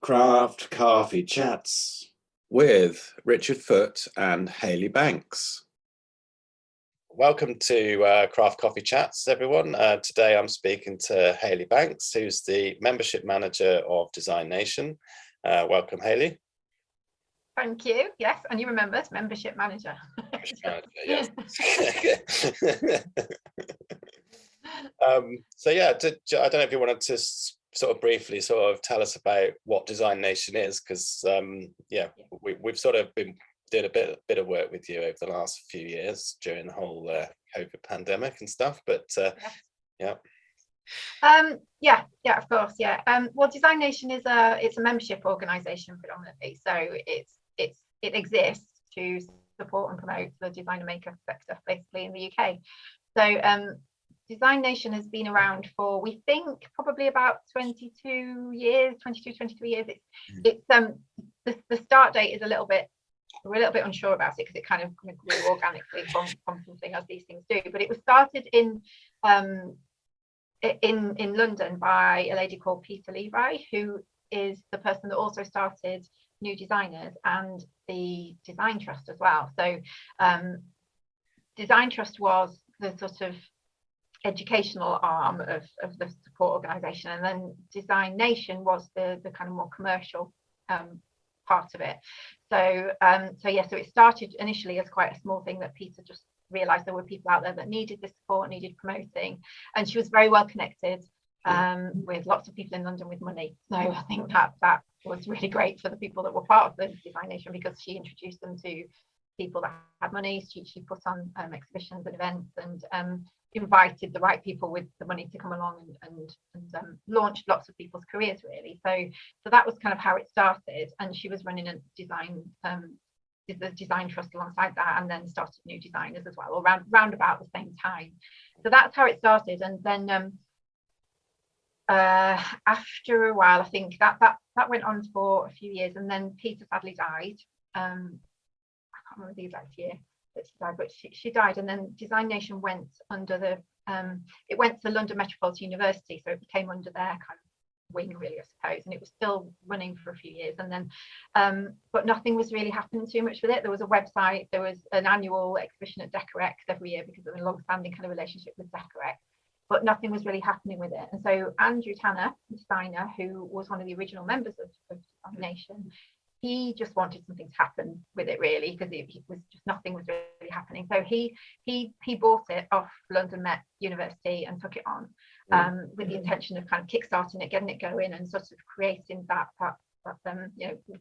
Craft Coffee Chats with Richard Foote and Hayley Banks. Welcome to Craft Coffee Chats, everyone. Today I'm speaking to Hayley Banks, who's the membership manager of Design Nation. Welcome, Hayley. Thank you. Yes, and you remember it's membership manager. Yes. So yeah, I don't know if you wanted to sort of briefly tell us about what Design Nation is, because we've sort of been doing a bit of work with you over the last few years during the whole COVID pandemic and stuff. But of course, well, Design Nation is a membership organisation predominantly, so it exists to support and promote the designer maker sector basically in the UK. So Design Nation has been around for, we think, probably about 23 years. It's the start date is we're a little bit unsure about it because it kind of grew organically from something, as these things do. But it was started in London by a lady called Peter Levi, who is the person that also started New Designers and the Design Trust as well. So Design Trust was the sort of educational arm of the support organisation, and then Design Nation was the kind of more commercial part of it. So it started initially as quite a small thing that Peter just realised there were people out there that needed this support, needed promoting, and she was very well connected with lots of people in London with money. So I think that was really great for the people that were part of the Design Nation, because she introduced them to people that had money. She put on exhibitions and events, and invited the right people with the money to come along and launched lots of people's careers, really. So that was kind of how it started, and she was running a the Design Trust alongside that, and then started New Designers as well, or round about the same time. So that's how it started. And then after a while, I think that went on for a few years, and then Peter sadly died. I can't remember the exact year that she died, but she died, and then Design Nation went under it went to London Metropolitan University, so it became under their kind of wing, really, I suppose, and it was still running for a few years. And then but nothing was really happening too much with it. There was a website, there was an annual exhibition at Decorex every year because of a long-standing kind of relationship with Decorex, but nothing was really happening with it. And so Andrew Tanner, the designer, who was one of the original members of Design Nation, he just wanted something to happen with it, really, because it was just nothing was really happening. So he bought it off London Met University and took it on with the intention of kind of kickstarting it, getting it going, and sort of creating that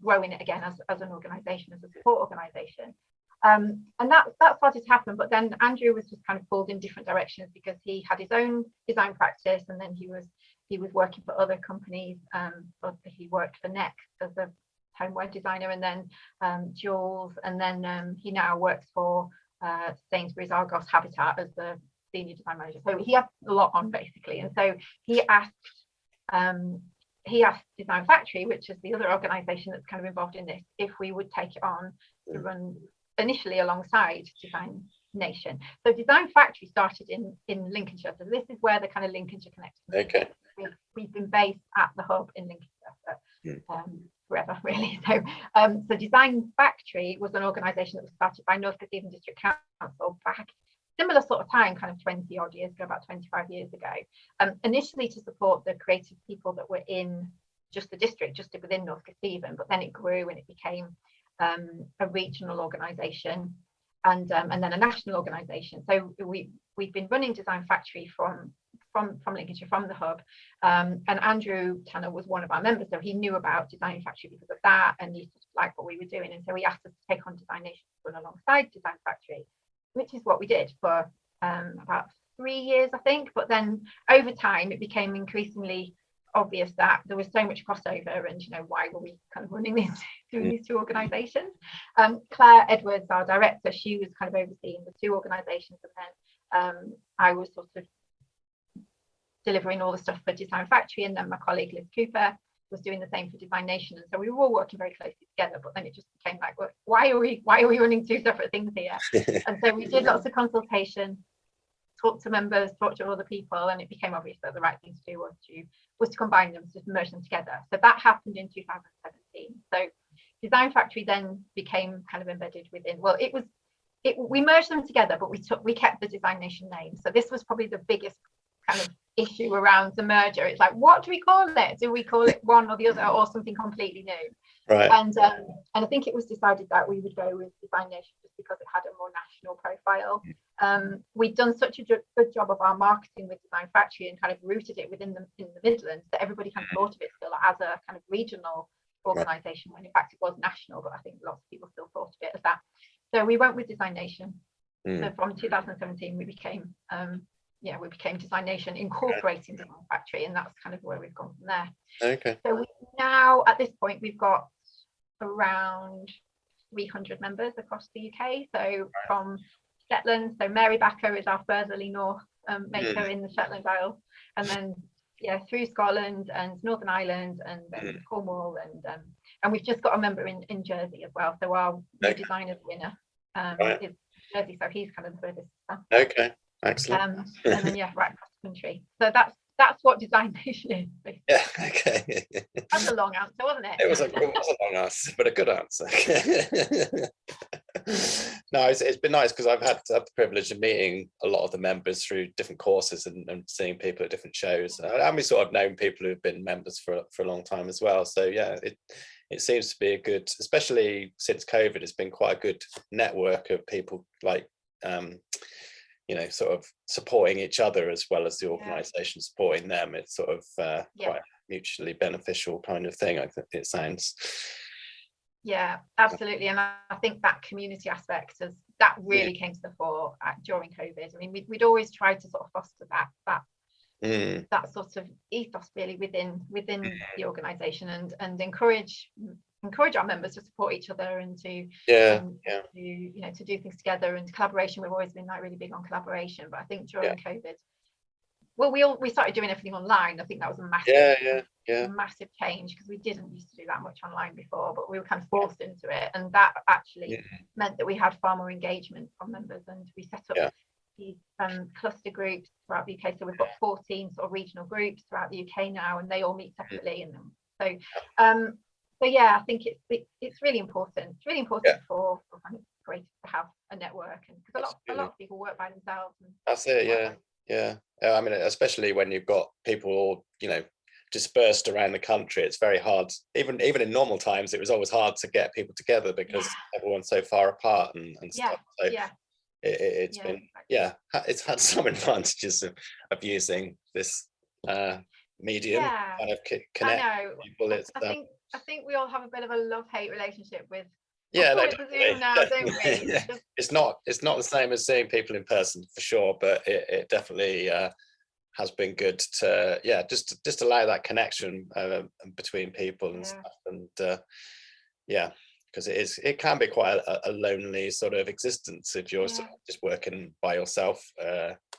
growing it again as an organisation, as a support organisation. And that started to happen, but then Andrew was just kind of pulled in different directions because he had his own design practice, and then he was working for other companies. He worked for Next as a homeware designer, and then Jules, and then he now works for Sainsbury's Argos Habitat as the senior design manager. So he had a lot on, basically. And so he asked Design Factory, which is the other organisation that's kind of involved in this, if we would take it on to run initially alongside Design Nation. So Design Factory started in Lincolnshire, so this is where the kind of Lincolnshire connection. Okay. We've been based at the hub in Lincolnshire forever, really. So Design Factory was an organisation that was started by North Kesteven District Council back similar sort of time, kind of 20 odd years ago, about 25 years ago, initially to support the creative people that were in just the district, just within North Kesteven, but then it grew and it became a regional organisation, and then a national organisation. So we've been running Design Factory from Lincolnshire, from the hub, and Andrew Tanner was one of our members, so he knew about Design Factory because of that, and he sort of liked what we were doing, and so he asked us to take on Design Nation to run alongside Design Factory, which is what we did for about 3 years, I think. But then over time it became increasingly obvious that there was so much crossover, and why were we kind of running these two organisations. Claire Edwards, our director, she was kind of overseeing the two organisations, and then I was sort of delivering all the stuff for Design Factory, and then my colleague Liz Cooper was doing the same for Design Nation. And so we were all working very closely together, but then it just became like, well, why are we running two separate things here? And so we did lots of consultation, talked to members, talked to other people, and it became obvious that the right thing to do was to was to combine them, to merge them together. So that happened in 2017. So Design Factory then became kind of embedded within, well, we merged them together, but we kept the Design Nation name. So this was probably the biggest kind of issue around the merger. It's like, what do we call it? Do we call it one or the other, or something completely new? Right. And I think it was decided that we would go with Design Nation just because it had a more national profile. We'd done such a good job of our marketing with Design Factory and kind of rooted it in the Midlands that everybody kind of thought of it still as a kind of regional organisation, when in fact it was national, but I think lots of people still thought of it as that. So we went with Design Nation. So from 2017 we became Design Nation, incorporating Design Factory, and that's kind of where we've gone from there. Okay. So now at this point we've got around 300 members across the UK. So from Shetland, so Mary Backer is our furtherly north maker in the Shetland Isles, and then through Scotland and Northern Ireland and Cornwall, and we've just got a member in Jersey as well. So our new designer winner is Jersey, so he's kind of the furthest. Okay, excellent. And then right across the country. So that's what Design Nation is, basically. Yeah, okay. That's a long answer, wasn't it? It was a long answer, but a good answer. No, it's been nice because I've had the privilege of meeting a lot of the members through different courses and seeing people at different shows. And we sort of known people who've been members for a long time as well. So yeah, it seems to be a good, especially since COVID, it's been quite a good network of people like sort of supporting each other as well as the organisation supporting them. It's sort of quite a mutually beneficial kind of thing, I think it sounds. Yeah, absolutely. And I think that community aspect that really came to the fore during COVID. I mean, we'd always tried to sort of foster that sort of ethos really within the organisation, and encourage our members to support each other and to to do things together, and collaboration. We've always been really big on collaboration, but I think during COVID, well, we started doing everything online. I think that was a massive change, because we didn't used to do that much online before, but we were kind of forced into it, and that actually meant that we had far more engagement from members, and we set up these cluster groups throughout the UK. So we've got 14 sort of regional groups throughout the UK now, and they all meet separately. And so I think it's really important. It's really important for kind of creators to have a network, and because a lot of people work by themselves. And that's it. Yeah. I mean, especially when you've got people all dispersed around the country, it's very hard. Even in normal times, it was always hard to get people together because everyone's so far apart and stuff. So it's been it's had some advantages of using this medium kind of connect people. I think we all have a bit of a love-hate relationship with Zoom now, don't we? It's not the same as seeing people in person for sure, but it definitely has been good to just allow that connection between people and stuff, and because it can be quite a lonely sort of existence if you're sort of just working by yourself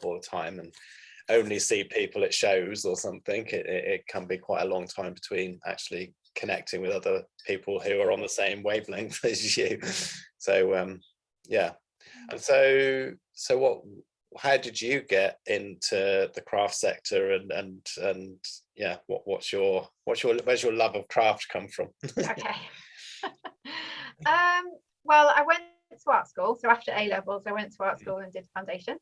all the time and only see people at shows or something. It can be quite a long time between actually connecting with other people who are on the same wavelength as you. So and so how did you get into the craft sector, and where's your love of craft come from? Okay. Well, I went to art school. So after A levels, I went to art school and did foundation,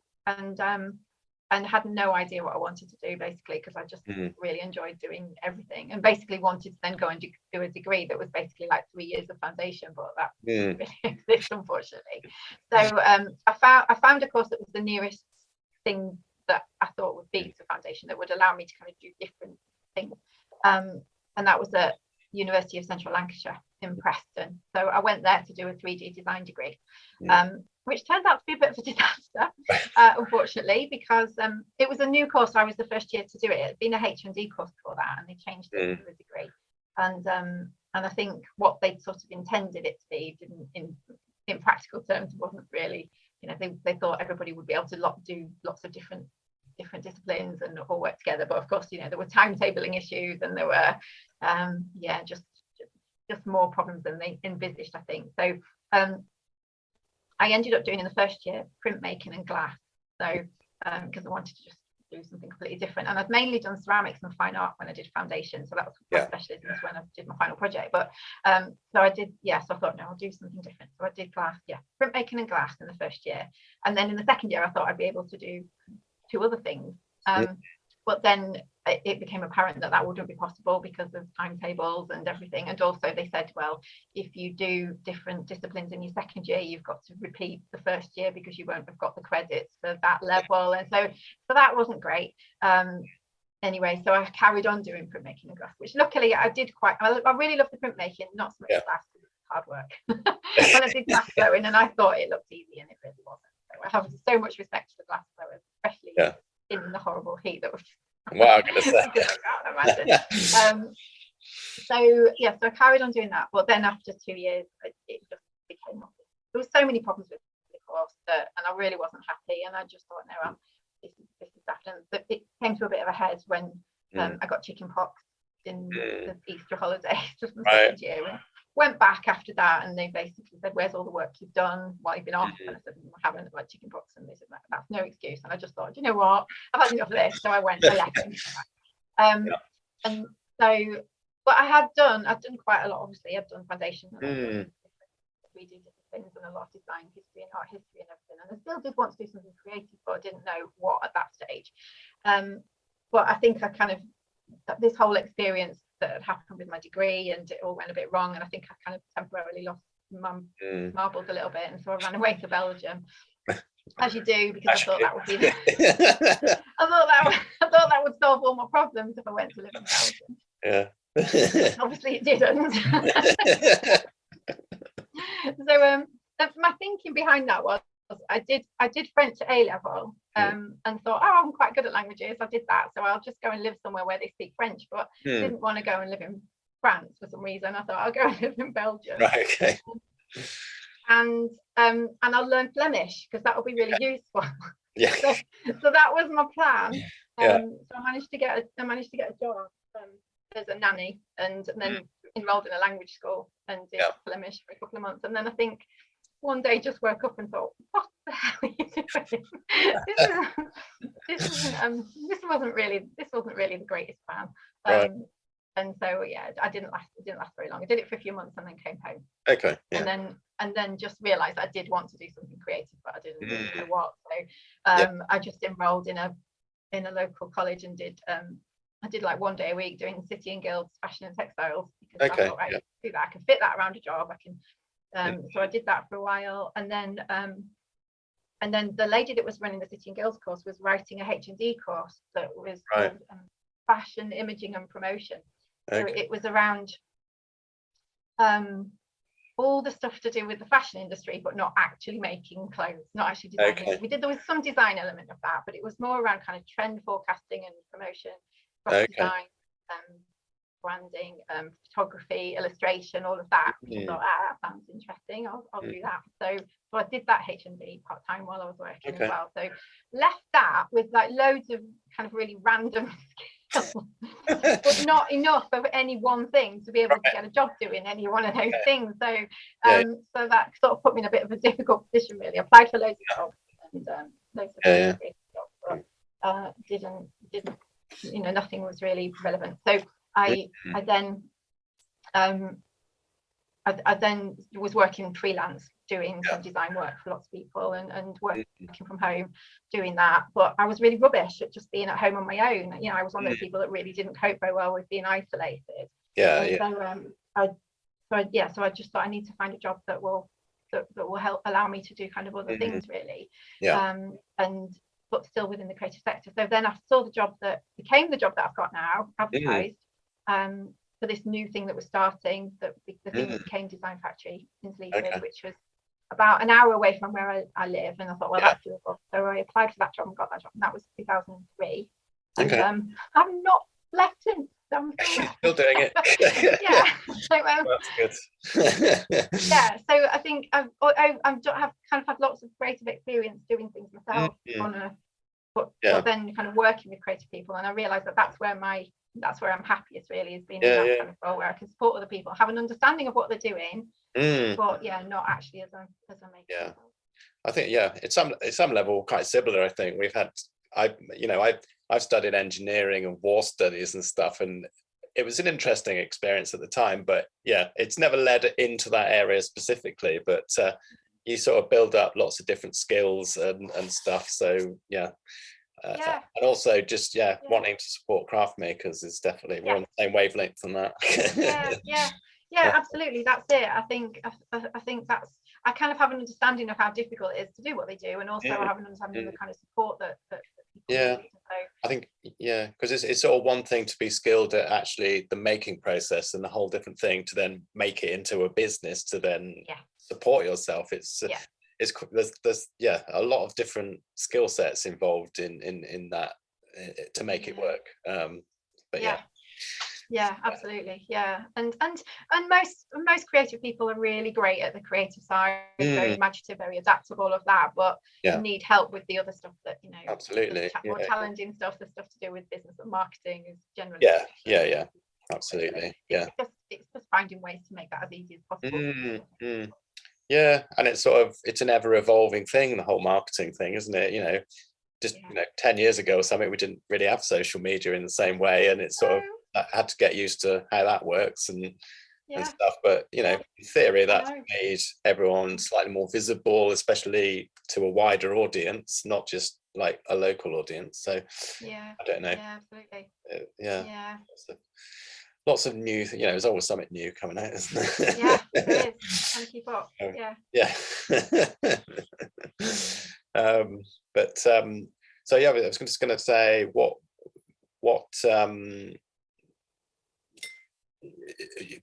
and had no idea what I wanted to do, basically, because I just really enjoyed doing everything, and basically wanted to then go and do a degree that was basically like 3 years of foundation, but that didn't really exist, unfortunately. So I found a course that was the nearest thing that I thought would be to foundation, that would allow me to kind of do different things, and that was at University of Central Lancashire in Preston. So I went there to do a 3D design degree, which turned out to be a bit of a disaster, unfortunately, because it was a new course. I was the first year to do it. It had been a HND course before that, and they changed it to a degree. And I think what they sort of intended it to be didn't, in practical terms, wasn't really. They thought everybody would be able to do lots of different disciplines and all work together. But of course, there were timetabling issues, and there were just more problems than they envisaged, I think. So I ended up doing in the first year printmaking and glass. So because I wanted to just do something completely different. And I'd mainly done ceramics and fine art when I did foundation, so that was my specialism when I did my final project. But so I did, so I thought, no, I'll do something different. So I did glass, printmaking and glass in the first year, and then in the second year I thought I'd be able to do 2 other things. But then it became apparent that that wouldn't be possible because of timetables and everything. And also they said, well, if you do different disciplines in your second year, you've got to repeat the first year because you won't have got the credits for that level. And so that wasn't great. Anyway, so I carried on doing printmaking and glass, which luckily I did I really love the printmaking, not so much glass, because it's hard work. When I did glass blowing, and I thought it looked easy, and it really wasn't. So I have so much respect for the glass blowers, especially in the horrible heat that was wow, I can't imagine. So I carried on doing that, but then after 2 years it just became nothing. There were so many problems with the course and I really wasn't happy, and I just thought, no, this is happening. But it came to a bit of a head when I got chicken pox in the Easter holidays just the second year, and went back after that, and they basically said, where's all the work you've done while you've been off? And I said, I haven't, like chicken pox. And they said, that's no excuse. And I just thought, you know what, I've had enough of this. So I left and so, but I've done quite a lot. Obviously I've done foundation and 3D disciplines and a lot of design history and art history and everything, and I still did want to do something creative, but I didn't know what at that stage. But I think I kind of, this whole experience that had happened with my degree, and it all went a bit wrong, and I think I kind of temporarily lost my marbles a little bit, and so I ran away to Belgium, as you do, because I thought that would be I thought that would solve all my problems if I went to live in Belgium. Obviously it didn't. So my thinking behind that was I did French at A level, and thought, oh, I'm quite good at languages. I did that, so I'll just go and live somewhere where they speak French. But didn't want to go and live in France for some reason. I thought I'll go and live in Belgium. Right, okay. And I'll learn Flemish because that will be really useful. Yeah. So that was my plan. So I managed to get a job as a nanny, and then enrolled in a language school and did Flemish for a couple of months. And then I think one day just woke up and thought, what the hell are you doing? This wasn't really the greatest plan. And so I it didn't last very long. I did it for a few months and then came home. Okay. And then just realized I did want to do something creative, but I didn't really know what. So I just enrolled in a local college and did I did like 1 day a week doing City and Guilds fashion and textiles, because I thought, do that, I can fit that around a job. I can so I did that for a while, and then the lady that was running the City and Guilds course was writing a H&D course that was called fashion imaging and promotion. So it was around all the stuff to do with the fashion industry, but not actually making clothes, not actually designing. There was some design element of that, but it was more around kind of trend forecasting and promotion, design, branding, photography, illustration, all of that. I thought, that sounds interesting. I'll do that. So I did that H&D part-time while I was working as well. So left that with like loads of kind of really random skills, but not enough of any one thing to be able to get a job doing any one of those things. So so that sort of put me in a bit of a difficult position, really. I applied for loads of jobs and loads of jobs, but didn't nothing was really relevant. So I then was working freelance, doing some design work for lots of people, and working from home doing that. But I was really rubbish at just being at home on my own. I was one of those people that really didn't cope very well with being isolated. So I just thought I need to find a job that will help allow me to do kind of other things, really. But still within the creative sector. So then I saw the job that became the job that I've got now, advertised, for this new thing that was starting, the thing that became Design Factory in Sleaford, which was about an hour away from where I live. And I thought, well, that's doable. So I applied for that job and got that job, and that was 2003. And I've not left since. So I'm still doing it. So that's good. So I think I've kind of had lots of creative experience doing things myself but then kind of working with creative people, and I realized that that's where I'm happiest, really, is being in that kind of role where I can support other people, have an understanding of what they're doing, but not actually as I'm making. I think it's some level quite similar. I think I've I've studied engineering and war studies and stuff, and it was an interesting experience at the time, but yeah, it's never led into that area specifically, but you sort of build up lots of different skills and stuff. So yeah. Yeah. And also just wanting to support craft makers is definitely, we're on the same wavelength on that. Yeah, absolutely, that's it. I think that's, I kind of have an understanding of how difficult it is to do what they do, and also I have an understanding of the kind of support that people need. So I think because it's sort of one thing to be skilled at actually the making process, and a whole different thing to then make it into a business to then support yourself. It's there's a lot of different skill sets involved in that to make it work. But yeah, absolutely, and most creative people are really great at the creative side, very imaginative, very adaptable, all of that, but need help with the other stuff that, you know, absolutely more challenging stuff, the stuff to do with business and marketing is generally absolutely. It's just finding ways to make that as easy as possible. Yeah, and it's an ever evolving thing, the whole marketing thing, isn't it? You know, just 10 years ago or something, we didn't really have social media in the same way, and it's sort of, I had to get used to how that works and stuff. But you know, in theory, that's made everyone slightly more visible, especially to a wider audience, not just like a local audience. So I don't know. Yeah, absolutely. Lots of new, you know, there's always something new coming out, isn't there? Yeah, there is. Trying to keep up. But so I was just going to say what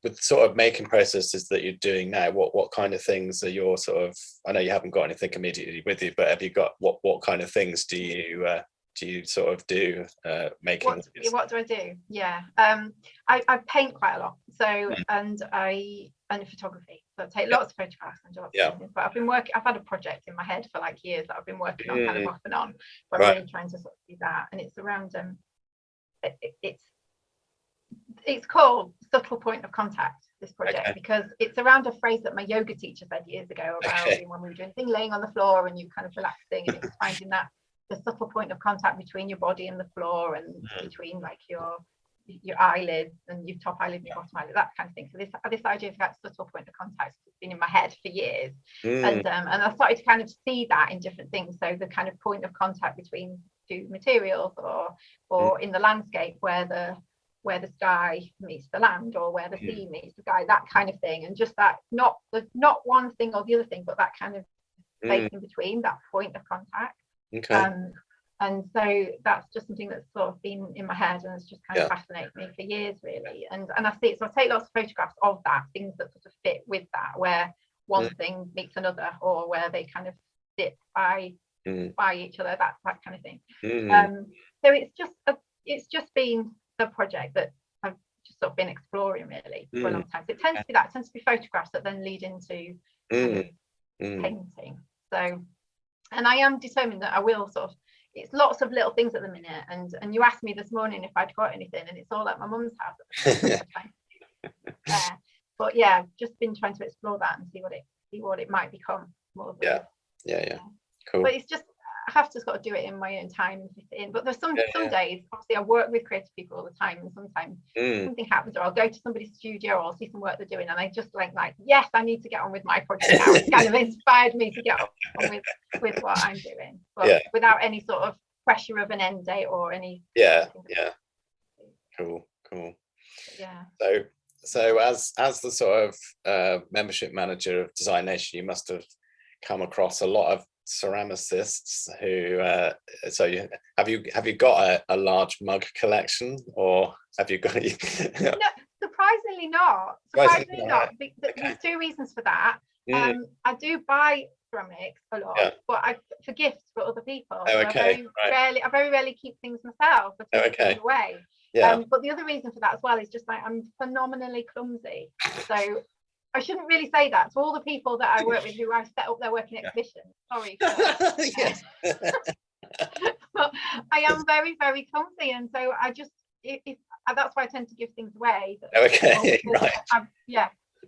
with sort of making processes that you're doing now, what kind of things are your sort of, I know you haven't got anything immediately with you, but have you got what kind of things do you sort of do making? What do I do? I paint quite a lot, so and photography, so I take lots of photographs and lots of things, but I've had a project in my head for like years that I've been working on kind of off and on, but I'm really trying to sort of do that, and it's around it's called Subtle Point of Contact, this project, because it's around a phrase that my yoga teacher said years ago about when we were doing thing laying on the floor and you kind of relaxing, and it's finding that the subtle point of contact between your body and the floor, and between like your eyelids and your top eyelid and your bottom eyelid, that kind of thing. So this idea of that subtle point of contact has been in my head for years, and I started to kind of see that in different things. So the kind of point of contact between two materials, or in the landscape where the sky meets the land, or where the sea meets the sky, that kind of thing, and just that not one thing or the other thing, but that kind of space in between, that point of contact. And so that's just something that's sort of been in my head, and it's just kind of fascinated me for years, really. And I see it, so I take lots of photographs of that, things that sort of fit with that, where one thing meets another, or where they kind of sit by each other, that kind of thing. So it's just been a project that I've just sort of been exploring really for a long time. So it tends to be photographs that then lead into painting. So, and I am determined that I will sort of, it's lots of little things at the minute, and you asked me this morning if I'd got anything, and it's all at my mum's house. But yeah, just been trying to explore that and see what it might become more. Cool. But it's just, I have to sort of do it in my own time and fit it in. But there's some days, obviously I work with creative people all the time, and sometimes something happens, or I'll go to somebody's studio, or I'll see some work they're doing, and I just like yes, I need to get on with my project now. It's kind of inspired me to get on with what I'm doing, but without any sort of pressure of an end date or any cool. So as the sort of membership manager of Design Nation, you must have come across a lot of ceramicists who have you got a large mug collection, or have you got No, surprisingly not. There's two reasons for that. I do buy ceramics a lot, but for gifts for other people. I very rarely keep things myself, or take things away. But the other reason for that as well is just like I'm phenomenally clumsy, so I shouldn't really say that to all the people that I work with who I set up their working exhibition. Sorry. Yes. But I am very, very clumsy, and so I just that's why I tend to give things away. Right.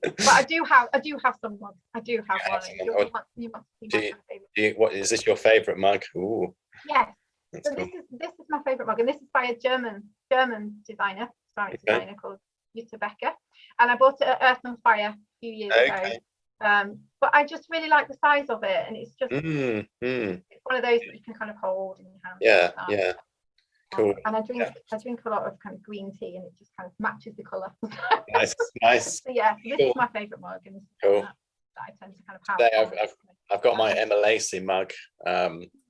But I do have some mugs. I do have one. You must see my favorite. What is this, your favorite mug? Ooh. Yes. That's So cool. this is my favourite mug, and this is by a German designer, ceramic designer called Jutta Becker, and I bought it at Earth and Fire a few years ago. But I just really like the size of it, and it's just it's one of those that you can kind of hold in your hand. Yeah. Cool. And I drink a lot of kind of green tea, and it just kind of matches the colour. Nice. So yeah, this is my favourite mug, and that I tend to kind of have. Today I've got my Emma Lacey mug,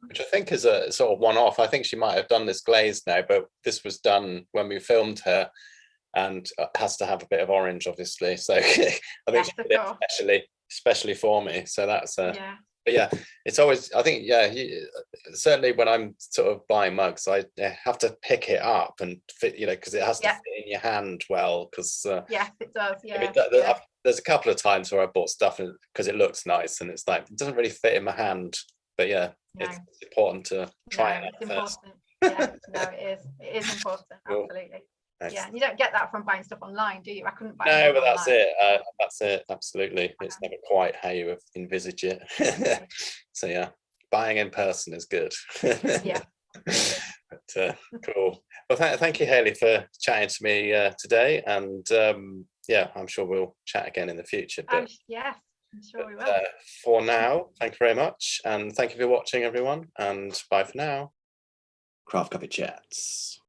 which I think is a sort of one-off. I think she might have done this glazed now, but this was done when we filmed her, and has to have a bit of orange, obviously. So I think she did it especially for me. So that's but yeah, it's always, I think, certainly when I'm sort of buying mugs, I have to pick it up and fit, because it has to fit in your hand well. Because yes, it does. There's a couple of times where I bought stuff because it looks nice, and it's like it doesn't really fit in my hand. But it's important to try it out first. Yeah, no, it is important. Absolutely. Yeah, you don't get that from buying stuff online, do you? I couldn't buy. No, but that's it. Absolutely, it's never quite how you envisage it. So yeah, buying in person is good. Yeah. But cool. Well, thank you, Hayley, for chatting to me today, and I'm sure we'll chat again in the future. But yes, I'm sure we will. For now, thank you very much, and thank you for watching, everyone, and bye for now. Craft Coffee Chats.